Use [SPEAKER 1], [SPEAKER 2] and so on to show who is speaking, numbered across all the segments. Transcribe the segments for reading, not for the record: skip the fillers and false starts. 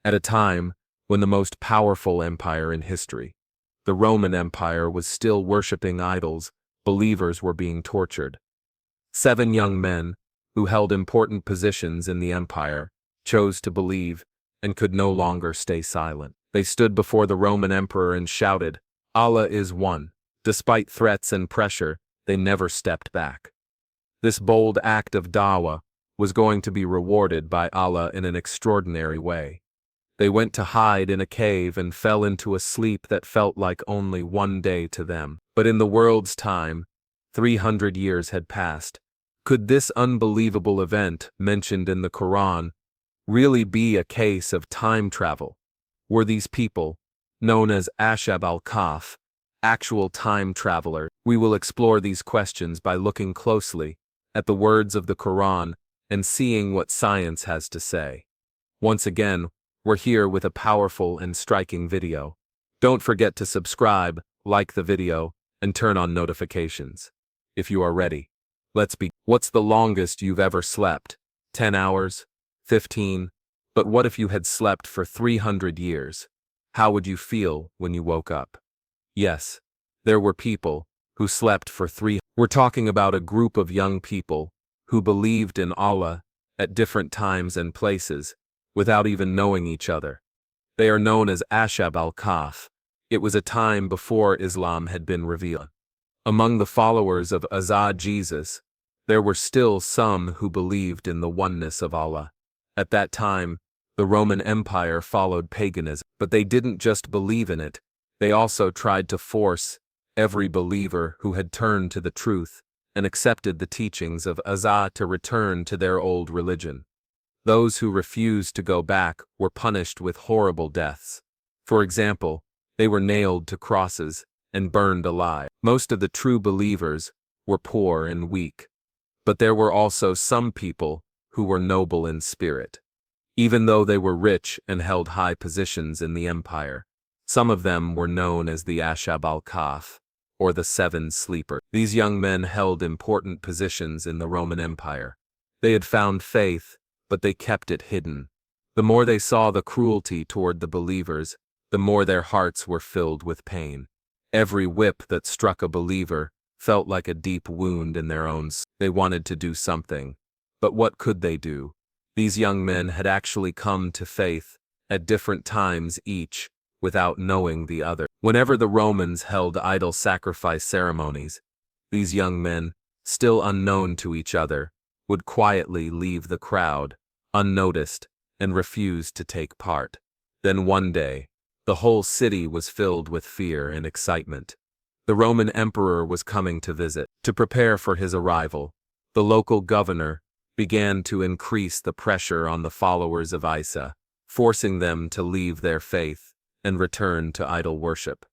[SPEAKER 1] At a time when the most powerful empire in history, the Roman Empire, was still worshipping idols, believers were being tortured. 7 young men, who held important positions in the empire, chose to believe and could no longer stay silent. They stood before the Roman emperor and shouted, "Allah is one." Despite threats and pressure, they never stepped back. This bold act of dawah was going to be rewarded by Allah in an extraordinary way. They went to hide in a cave and fell into a sleep that felt like only one day to them. But in the world's time, 300 years had passed. Could this unbelievable event, mentioned in the Quran, really be a case of time travel? Were these people, known as Ashab al-Kahf, actual time travelers? We will explore these questions by looking closely at the words of the Quran and seeing what science has to say. Once again, we're here with a powerful and striking video. Don't forget to subscribe, like the video, and turn on notifications. If you are ready, let's begin. What's the longest you've ever slept? 10 hours? 15? But what if you had slept for 300 years? How would you feel when you woke up? Yes, there were people who slept for 3. We're talking about a group of young people who believed in Allah at different times and places, without even knowing each other. They are known as Ashab al-Kahf. It was a time before Islam had been revealed. Among the followers of Jesus, there were still some who believed in the oneness of Allah. At that time, the Roman Empire followed paganism, but they didn't just believe in it, they also tried to force every believer who had turned to the truth and accepted the teachings of Allah to return to their old religion. Those who refused to go back were punished with horrible deaths. For example, they were nailed to crosses and burned alive. Most of the true believers were poor and weak, but there were also some people who were noble in spirit. Even though they were rich and held high positions in the empire, some of them were known as the Ashab al-Kahf, or the 7 sleepers. These young men held important positions in the Roman Empire. They had found faith, but they kept it hidden. The more they saw the cruelty toward the believers, the more their hearts were filled with pain. Every whip that struck a believer felt like a deep wound in their own soul. They wanted to do something, but what could they do? These young men had actually come to faith at different times each, without knowing the other. Whenever the Romans held idol sacrifice ceremonies, these young men, still unknown to each other, would quietly leave the crowd, unnoticed, and refuse to take part. Then one day, the whole city was filled with fear and excitement. The Roman emperor was coming to visit. To prepare for his arrival, the local governor began to increase the pressure on the followers of Isa, forcing them to leave their faith and return to idol worship.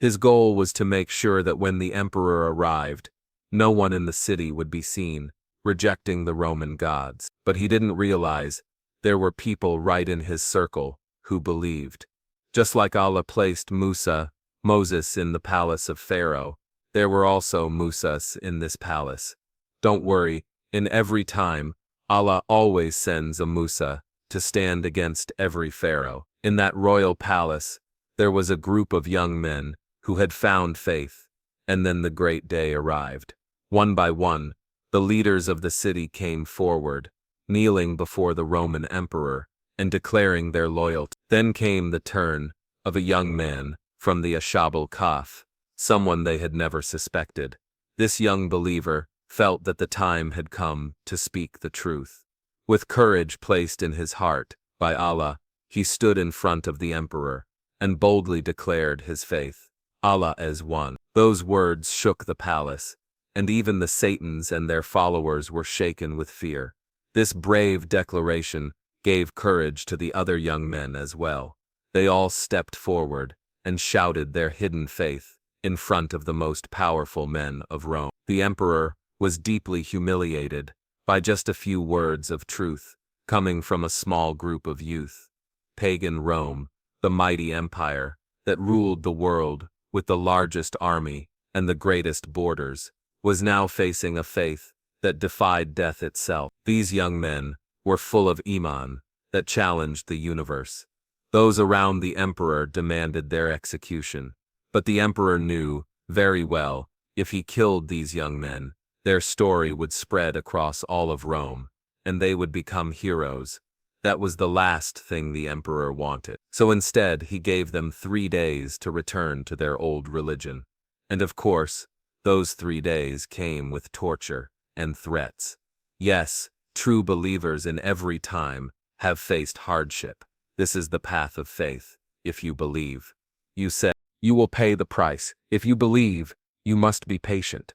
[SPEAKER 1] His goal was to make sure that when the emperor arrived, no one in the city would be seen rejecting the Roman gods. But he didn't realize there were people right in his circle who believed. Just like Allah placed Moses in the palace of Pharaoh, there were also Musas in this palace. Don't worry, in every time, Allah always sends a Musa to stand against every Pharaoh. In that royal palace, there was a group of young men who had found faith, and then the great day arrived. One by one, the leaders of the city came forward, kneeling before the Roman emperor and declaring their loyalty. Then came the turn of a young man from the Ashabul Kahf, someone they had never suspected. This young believer felt that the time had come to speak the truth. With courage placed in his heart by Allah, he stood in front of the emperor and boldly declared his faith. Allah is one. Those words shook the palace, and even the Satans and their followers were shaken with fear. This brave declaration gave courage to the other young men as well. They all stepped forward and shouted their hidden faith in front of the most powerful men of Rome. The emperor was deeply humiliated by just a few words of truth coming from a small group of youth. Pagan Rome, the mighty empire that ruled the world with the largest army and the greatest borders, was now facing a faith that defied death itself. These young men were full of iman that challenged the universe. Those around the emperor demanded their execution, but the emperor knew very well, if he killed these young men, their story would spread across all of Rome, and they would become heroes. That was the last thing the emperor wanted. So instead, he gave them 3 days to return to their old religion. And of course, those 3 days came with torture and threats. Yes, true believers in every time have faced hardship. This is the path of faith. If you believe, you say, you will pay the price. If you believe, you must be patient.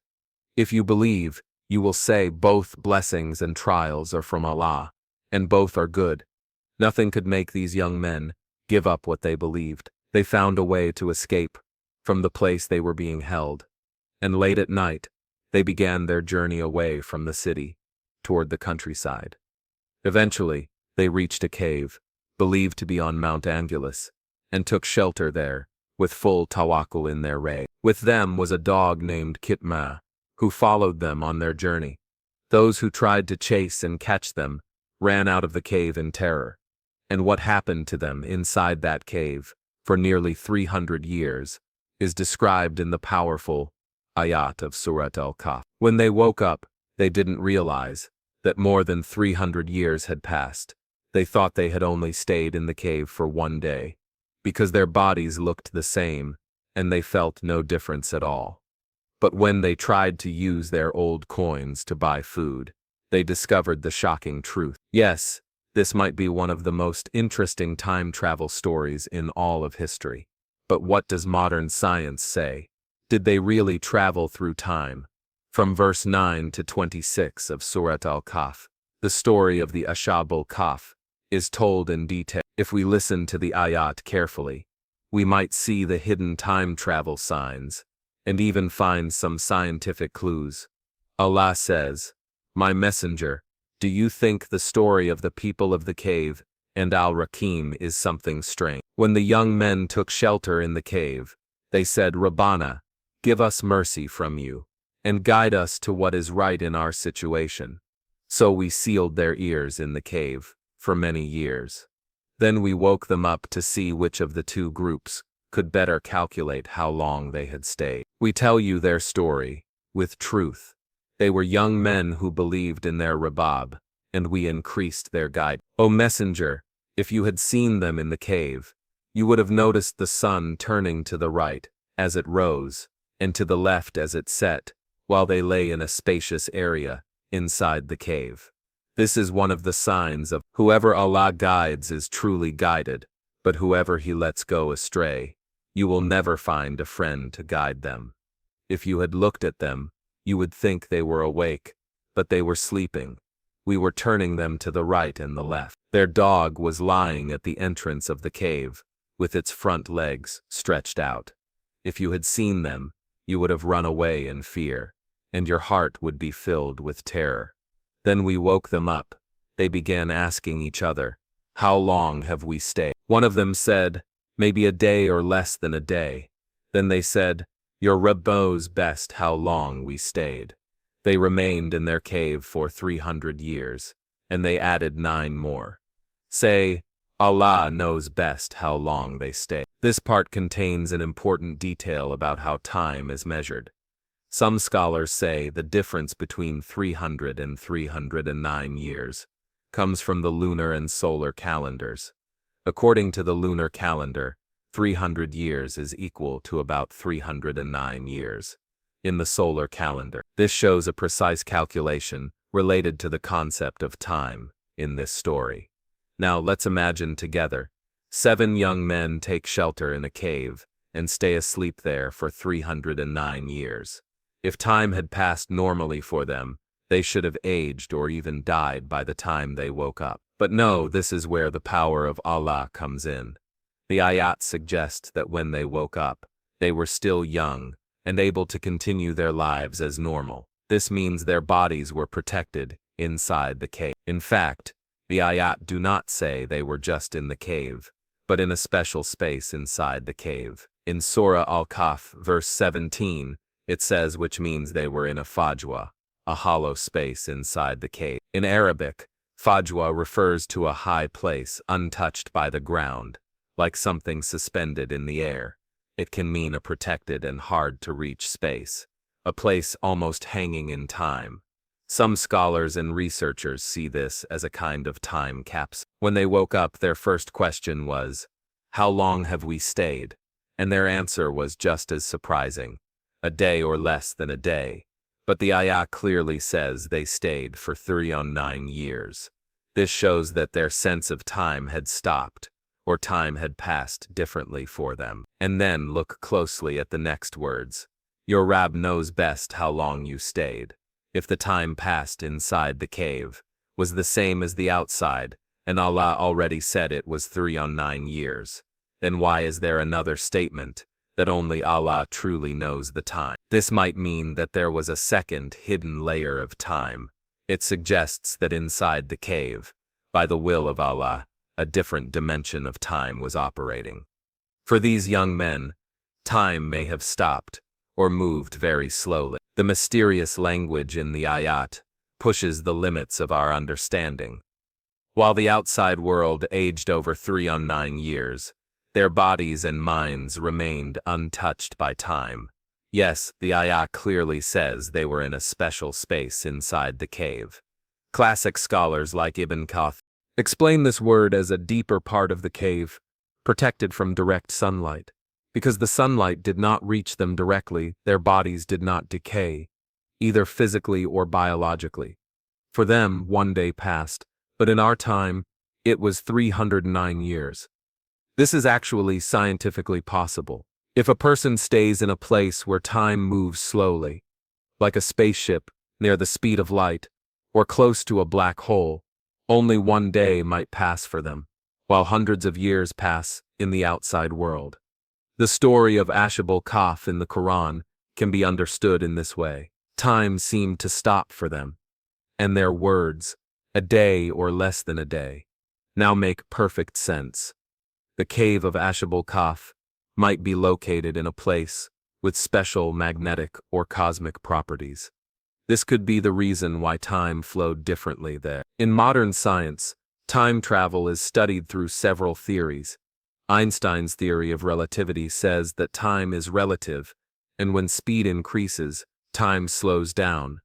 [SPEAKER 1] If you believe, you will say both blessings and trials are from Allah, and both are good. Nothing could make these young men give up what they believed. They found a way to escape from the place they were being held, and late at night, they began their journey away from the city, toward the countryside. Eventually, they reached a cave, believed to be on Mount Angulus, and took shelter there, with full tawakkul in their ray. With them was a dog named Kitma, who followed them on their journey. Those who tried to chase and catch them ran out of the cave in terror. And what happened to them inside that cave for nearly 300 years is described in the powerful ayat of Surat al-Kahf. When they woke up, they didn't realize that more than 300 years had passed. They thought they had only stayed in the cave for 1 day, because their bodies looked the same, and they felt no difference at all. But when they tried to use their old coins to buy food, they discovered the shocking truth. Yes, this might be one of the most interesting time travel stories in all of history. But what does modern science say? Did they really travel through time? From verse 9 to 26 of Surat al-Kahf, the story of the Ashab al-Kahf is told in detail. If we listen to the ayat carefully, we might see the hidden time travel signs, and even find some scientific clues. Allah says, "My messenger, do you think the story of the people of the cave and al-Rakim is something strange?" When the young men took shelter in the cave, they said, "Rabbana, give us mercy from you, and guide us to what is right in our situation." So we sealed their ears in the cave for many years. Then we woke them up to see which of the 2 groups could better calculate how long they had stayed. We tell you their story with truth. They were young men who believed in their Rabbab, and we increased their guide. O messenger, if you had seen them in the cave, you would have noticed the sun turning to the right as it rose, and to the left as it set, while they lay in a spacious area inside the cave. This is one of the signs of whoever Allah guides is truly guided, but whoever He lets go astray, you will never find a friend to guide them. If you had looked at them, you would think they were awake, but they were sleeping. We were turning them to the right and the left. Their dog was lying at the entrance of the cave, with its front legs stretched out. If you had seen them, you would have run away in fear, and your heart would be filled with terror. Then we woke them up. They began asking each other, "How long have we stayed?" One of them said, "Maybe a day or less than a day." Then they said, "Your Rabb knows best how long we stayed." They remained in their cave for 300 years, and they added 9 more. Say, Allah knows best how long they stayed. This part contains an important detail about how time is measured. Some scholars say the difference between 300 and 309 years comes from the lunar and solar calendars. According to the lunar calendar, 300 years is equal to about 309 years in the solar calendar. This shows a precise calculation related to the concept of time in this story. Now let's imagine together, 7 young men take shelter in a cave and stay asleep there for 309 years. If time had passed normally for them, they should have aged or even died by the time they woke up. But no, this is where the power of Allah comes in. The ayat suggest that when they woke up, they were still young and able to continue their lives as normal. This means their bodies were protected inside the cave. In fact, the ayat do not say they were just in the cave, but in a special space inside the cave. In Surah al-Kahf, verse 17, it says which means they were in a fajwa, a hollow space inside the cave. In Arabic, fajwa refers to a high place untouched by the ground, like something suspended in the air. It can mean a protected and hard-to-reach space, a place almost hanging in time. Some scholars and researchers see this as a kind of time capsule. When they woke up, their first question was, "How long have we stayed?" And their answer was just as surprising, a day or less than a day. But the ayah clearly says they stayed for 309 years. This shows that their sense of time had stopped, or time had passed differently for them. And then look closely at the next words. Your Rab knows best how long you stayed. If the time passed inside the cave was the same as the outside, and Allah already said it was 309 years, then why is there another statement that only Allah truly knows the time? This might mean that there was a second hidden layer of time. It suggests that inside the cave, by the will of Allah, a different dimension of time was operating. For these young men, time may have stopped or moved very slowly. The mysterious language in the ayat pushes the limits of our understanding. While the outside world aged over 309 years, their bodies and minds remained untouched by time. Yes, the ayat clearly says they were in a special space inside the cave. Classic scholars like Ibn Kath explain this word as a deeper part of the cave, protected from direct sunlight. Because the sunlight did not reach them directly, their bodies did not decay, either physically or biologically. For them, one day passed, but in our time, it was 309 years. This is actually scientifically possible. If a person stays in a place where time moves slowly, like a spaceship near the speed of light, or close to a black hole, only one day might pass for them, while hundreds of years pass in the outside world. The story of Ashab al-Kahf in the Quran can be understood in this way. Time seemed to stop for them, and their words, a day or less than a day, now make perfect sense. The cave of Ashab al-Kahf might be located in a place with special magnetic or cosmic properties. This could be the reason why time flowed differently there. In modern science, time travel is studied through several theories. Einstein's theory of relativity says that time is relative, and when speed increases, time slows down.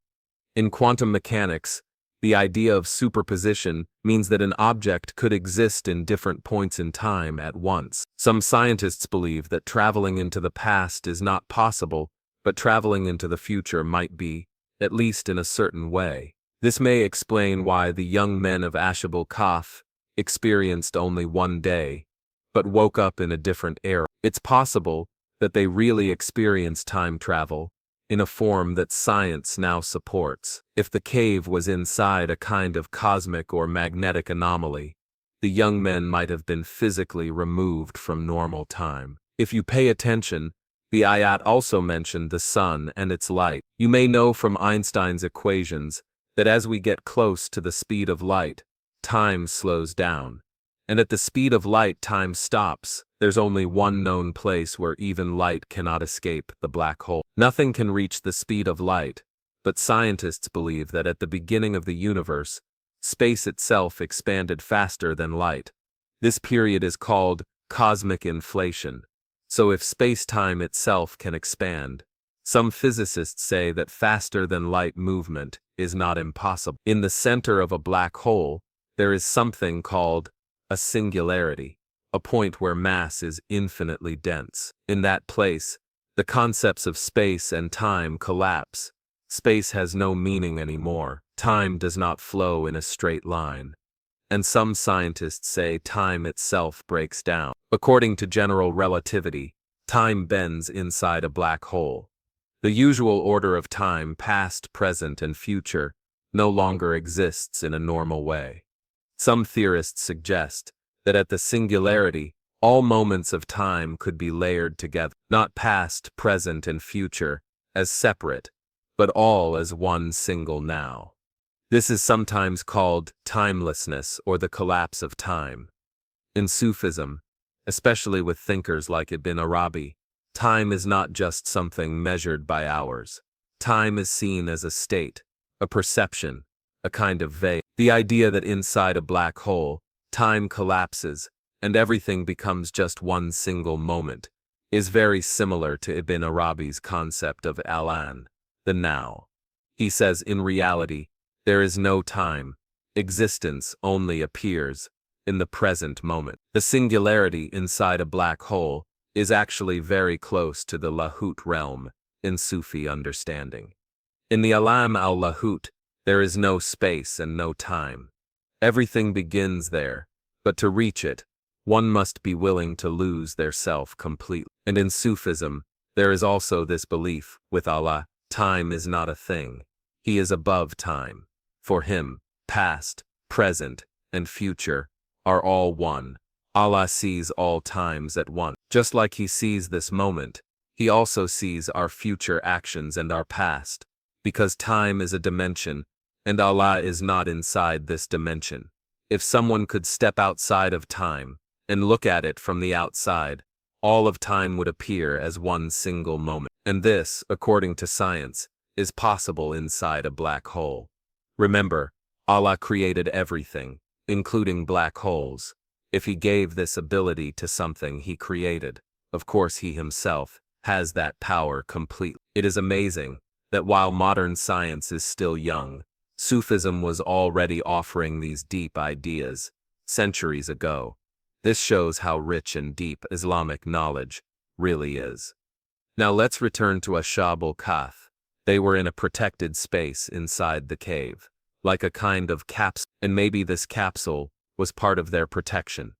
[SPEAKER 1] In quantum mechanics, the idea of superposition means that an object could exist in different points in time at once. Some scientists believe that traveling into the past is not possible, but traveling into the future might be, at least in a certain way. This may explain why the young men of Ashab al-Kahf experienced only one day, but woke up in a different era. It's possible that they really experienced time travel in a form that science now supports. If the cave was inside a kind of cosmic or magnetic anomaly, the young men might have been physically removed from normal time. If you pay attention, the ayat also mentioned the sun and its light. You may know from Einstein's equations that as we get close to the speed of light, time slows down. And at the speed of light, time stops. There's only one known place where even light cannot escape, the black hole. Nothing can reach the speed of light, but scientists believe that at the beginning of the universe, space itself expanded faster than light. This period is called cosmic inflation. So if space-time itself can expand, some physicists say that faster than light movement is not impossible. In the center of a black hole, there is something called a singularity, a point where mass is infinitely dense. In that place, the concepts of space and time collapse. Space has no meaning anymore. Time does not flow in a straight line. And some scientists say time itself breaks down. According to general relativity, time bends inside a black hole. The usual order of time, past, present, and future, no longer exists in a normal way. Some theorists suggest that at the singularity, all moments of time could be layered together, not past, present, and future as separate, but all as one single now. This is sometimes called timelessness or the collapse of time. In Sufism, especially with thinkers like Ibn Arabi, time is not just something measured by hours. Time is seen as a state, a perception, a kind of veil. The idea that inside a black hole, time collapses and everything becomes just one single moment, is very similar to Ibn Arabi's concept of al-an, the now. He says in reality, there is no time, existence only appears in the present moment. The singularity inside a black hole is actually very close to the lahut realm in Sufi understanding. In the alam al-lahut, there is no space and no time. Everything begins there, but to reach it, one must be willing to lose their self completely. And in Sufism, there is also this belief with Allah, time is not a thing. He is above time. For him, past, present, and future are all one. Allah sees all times at once. Just like he sees this moment, he also sees our future actions and our past, because time is a dimension, and Allah is not inside this dimension. If someone could step outside of time and look at it from the outside, all of time would appear as one single moment. And this, according to science, is possible inside a black hole. Remember, Allah created everything, including black holes. If he gave this ability to something he created, of course he himself has that power completely. It is amazing that while modern science is still young, Sufism was already offering these deep ideas centuries ago. This shows how rich and deep Islamic knowledge really is. Now let's return to Ashabul Kahf. They were in a protected space inside the cave, like a kind of capsule, and maybe this capsule was part of their protection.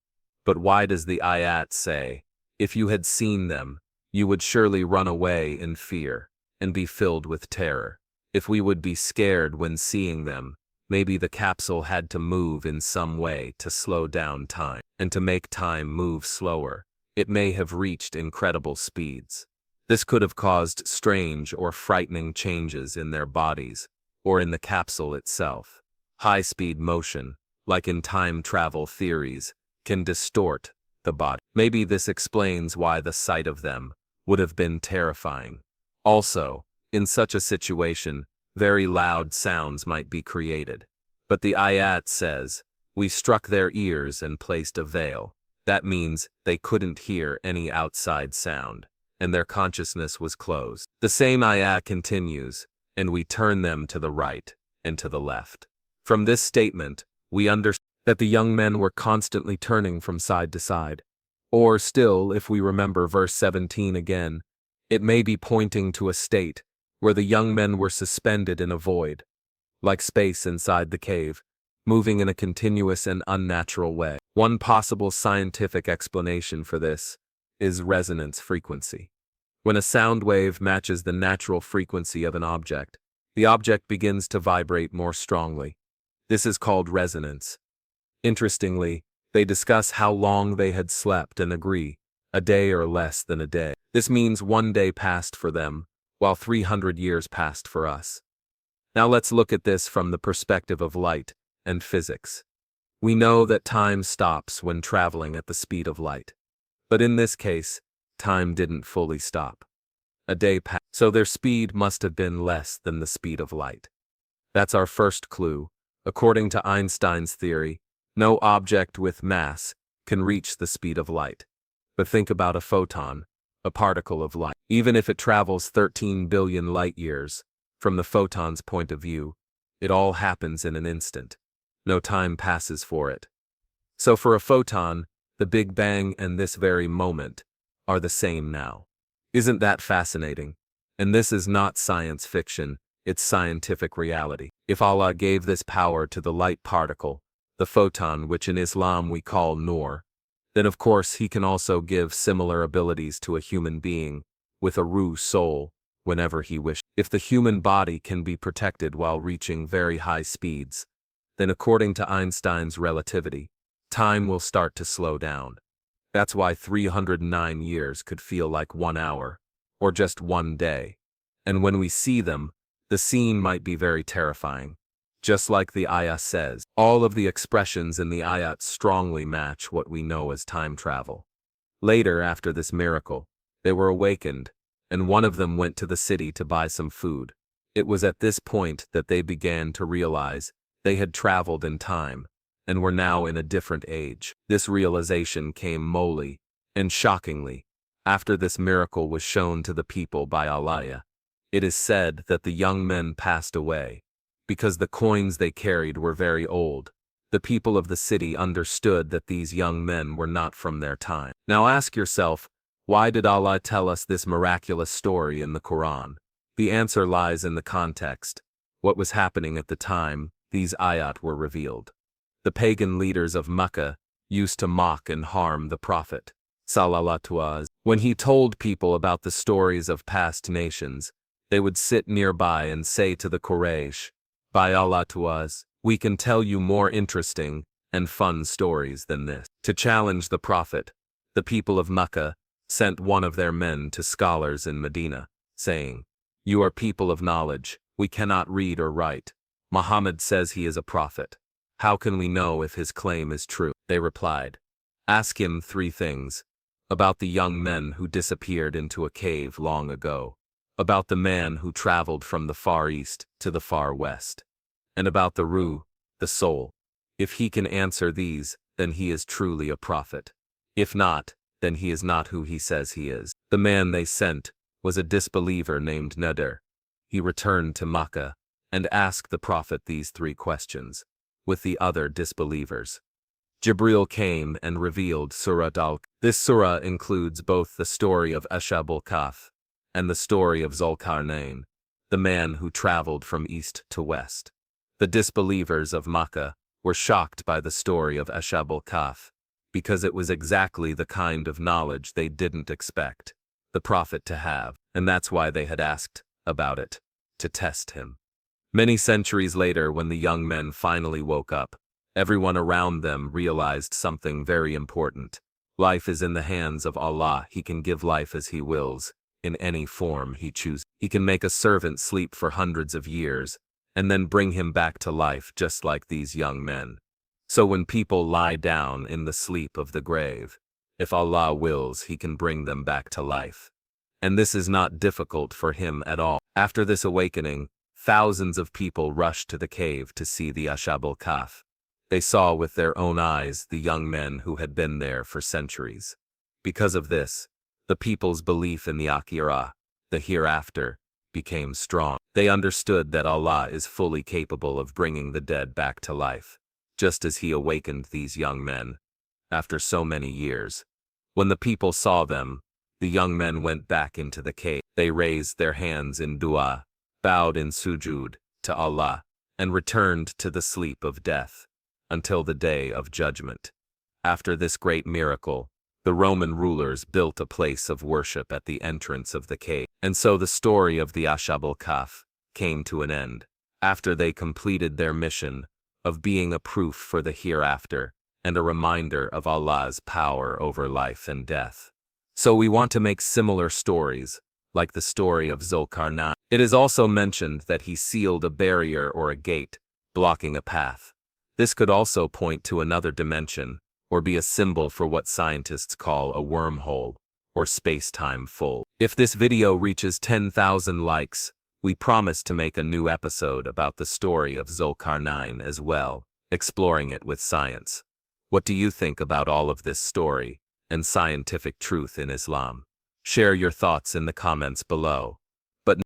[SPEAKER 1] But why does the ayat say, if you had seen them, you would surely run away in fear and be filled with terror? If we would be scared when seeing them, maybe the capsule had to move in some way to slow down time, and to make time move slower, it may have reached incredible speeds. This could have caused strange or frightening changes in their bodies, or in the capsule itself. High-speed motion, like in time travel theories, can distort the body. Maybe this explains why the sight of them would have been terrifying. Also, in such a situation, very loud sounds might be created. But the ayat says, we struck their ears and placed a veil. That means they couldn't hear any outside sound, and their consciousness was closed. The same ayat continues, and we turn them to the right and to the left. From this statement, we understand that the young men were constantly turning from side to side. Or still, if we remember verse 17 again, it may be pointing to a state where the young men were suspended in a void, like space inside the cave, moving in a continuous and unnatural way. One possible scientific explanation for this is resonance frequency. When a sound wave matches the natural frequency of an object, the object begins to vibrate more strongly. This is called resonance. Interestingly, they discuss how long they had slept and agree, a day or less than a day. This means one day passed for them, while 300 years passed for us. Now let's look at this from the perspective of light and physics. We know that time stops when traveling at the speed of light. But in this case, time didn't fully stop. A day passed, so their speed must have been less than the speed of light. That's our first clue. According to Einstein's theory, no object with mass can reach the speed of light. But think about a photon, a particle of light. Even if it travels 13 billion light years, from the photon's point of view, it all happens in an instant. No time passes for it. So for a photon, the Big Bang and this very moment are the same now. Isn't that fascinating? And this is not science fiction, it's scientific reality. If Allah gave this power to the light particle, the photon, which in Islam we call nur, then of course he can also give similar abilities to a human being, with a ruh soul, whenever he wishes. If the human body can be protected while reaching very high speeds, then according to Einstein's relativity, time will start to slow down. That's why 309 years could feel like 1 hour, or just 1 day. And when we see them, the scene might be very terrifying. Just like the ayah says, all of the expressions in the ayat strongly match what we know as time travel. Later, after this miracle, they were awakened, and one of them went to the city to buy some food. It was at this point that they began to realize they had traveled in time, and were now in a different age. This realization came molely and shockingly after this miracle was shown to the people by Allah. It is said that the young men passed away because the coins they carried were very old. The people of the city understood that these young men were not from their time. Now ask yourself, why did Allah tell us this miraculous story in the Quran? The answer lies in the context. What was happening at the time these ayat were revealed? The pagan leaders of Mecca used to mock and harm the Prophet sallallahu alaihi wasallam. When he told people about the stories of past nations, they would sit nearby and say to the Quraysh, "By Allah to us, we can tell you more interesting and fun stories than this." To challenge the Prophet, the people of Mecca sent one of their men to scholars in Medina, saying, "You are people of knowledge, we cannot read or write. Muhammad says he is a prophet. How can we know if his claim is true?" They replied, "Ask him 3 things. About the young men who disappeared into a cave long ago, about the man who traveled from the Far East to the Far West, and about the ruh, the soul. If he can answer these, then he is truly a prophet. If not, then he is not who he says he is." The man they sent was a disbeliever named Nadir. He returned to Makkah and asked the Prophet these 3 questions with the other disbelievers. Jibril came and revealed Surat al-Kahf. This surah includes both the story of Ashabul Kahf and the story of Zulkarnain, the man who traveled from east to west. The disbelievers of Makkah were shocked by the story of Ashab al-Kahf because it was exactly the kind of knowledge they didn't expect the Prophet to have, and that's why they had asked about it, to test him. Many centuries later, when the young men finally woke up, everyone around them realized something very important. Life is in the hands of Allah. He can give life as He wills, in any form He chooses. He can make a servant sleep for hundreds of years, and then bring him back to life just like these young men. So when people lie down in the sleep of the grave, if Allah wills, He can bring them back to life. And this is not difficult for Him at all. After this awakening, thousands of people rushed to the cave to see the Ashabul Kahf. They saw with their own eyes the young men who had been there for centuries. Because of this, the people's belief in the Akhirah, the hereafter, became strong. They understood that Allah is fully capable of bringing the dead back to life, just as He awakened these young men after so many years. When the people saw them, the young men went back into the cave. They raised their hands in dua, bowed in sujud to Allah, and returned to the sleep of death until the day of judgment. After this great miracle, the Roman rulers built a place of worship at the entrance of the cave. And so the story of the Ashabul Kahf came to an end, after they completed their mission of being a proof for the hereafter and a reminder of Allah's power over life and death. So we want to make similar stories, like the story of Zulkarnain. It is also mentioned that he sealed a barrier or a gate, blocking a path. This could also point to another dimension, or be a symbol for what scientists call a wormhole, or space-time fold. If this video reaches 10,000 likes, we promise to make a new episode about the story of Zulkarnain as well, exploring it with science. What do you think about all of this story and scientific truth in Islam? Share your thoughts in the comments below.